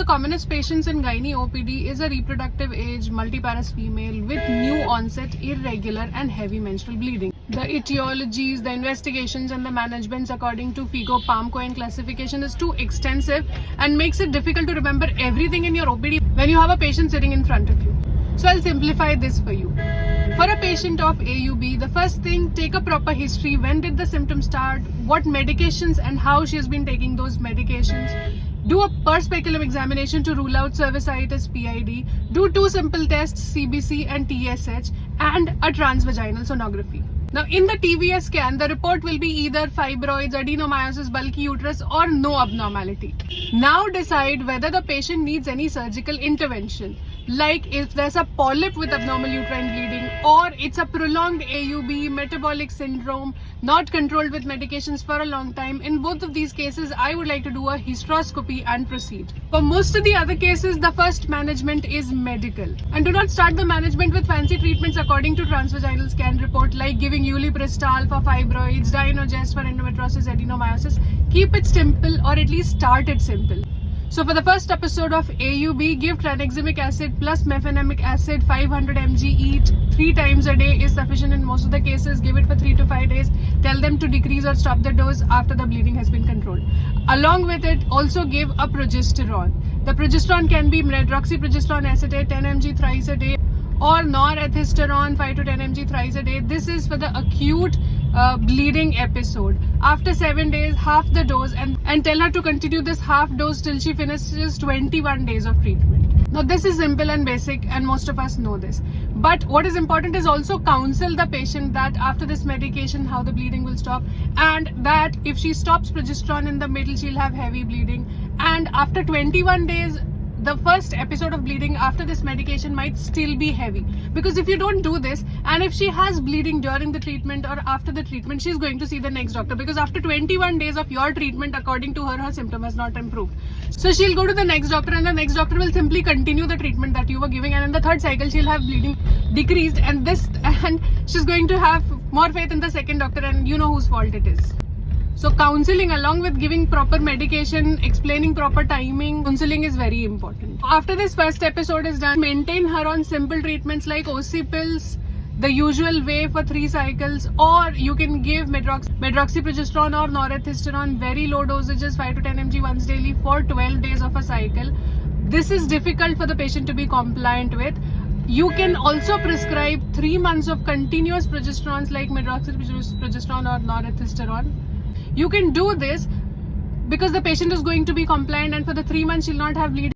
the commonest patients in gynae OPD is a reproductive age multiparous female with new onset, irregular and heavy menstrual bleeding. The etiologies, the investigations and the managements according to FIGO-PALM-Cohen classification is too extensive and makes it difficult to remember everything in your OPD when you have a patient sitting in front of you. So I'll simplify this for you. For a patient of AUB, the first thing, take a proper history. When did the symptoms start? What medications and how she has been taking those medications? Do a per speculum examination to rule out cervicitis PID. Do 2 simple tests, CBC and TSH, and a transvaginal sonography. Now in the TVS scan, the report will be either fibroids, adenomyosis, bulky uterus or no abnormality. Now decide whether the patient needs any surgical intervention. Like if there's a polyp with abnormal uterine bleeding, or it's a prolonged AUB, metabolic syndrome, not controlled with medications for a long time. In both of these cases, I would like to do a hysteroscopy and proceed. For most of the other cases, the first management is medical. And do not start the management with fancy treatments according to transvaginal scan report, like giving ulipristal for fibroids, Dynogest for endometriosis, adenomyosis. Keep it simple, or at least start it simple. So for the first episode of AUB, give tranexamic acid plus mefenamic acid 500 mg each 3 times a day is sufficient in most of the cases. Give it for 3 to 5 days. Tell them to decrease or stop the dose after the bleeding has been controlled. Along with it, also give a progesterone. The progesterone can be medroxyprogesterone acetate 10 mg thrice a day, or norethistérone 5 to 10 mg thrice a day. This is for the acute bleeding episode. After 7 days, half the dose, and tell her to continue this half dose till she finishes 21 days of treatment. Now this is simple and basic and most of us know this. But what is important is also counsel the patient that after this medication how the bleeding will stop, and that if she stops progesterone in the middle she'll have heavy bleeding, and after 21 days the first episode of bleeding after this medication might still be heavy, because if you don't do this and if she has bleeding during the treatment or after the treatment, she's going to see the next doctor, because after 21 days of your treatment, according to her symptom has not improved. So she'll go to the next doctor and the next doctor will simply continue the treatment that you were giving, and in the third cycle she'll have bleeding decreased, and she's going to have more faith in the second doctor, and you know whose fault it is. So counseling, along with giving proper medication, explaining proper timing, counseling is very important. After this first episode is done, maintain her on simple treatments like OC pills, the usual way for 3 cycles, or you can give medroxyprogesterone or norethistérone, very low dosages, 5 to 10 mg once daily for 12 days of a cycle. This is difficult for the patient to be compliant with. You can also prescribe 3 months of continuous progesterones like medroxyprogesterone or norethistérone. You can do this because the patient is going to be compliant, and for the 3 months she'll not have bleeding.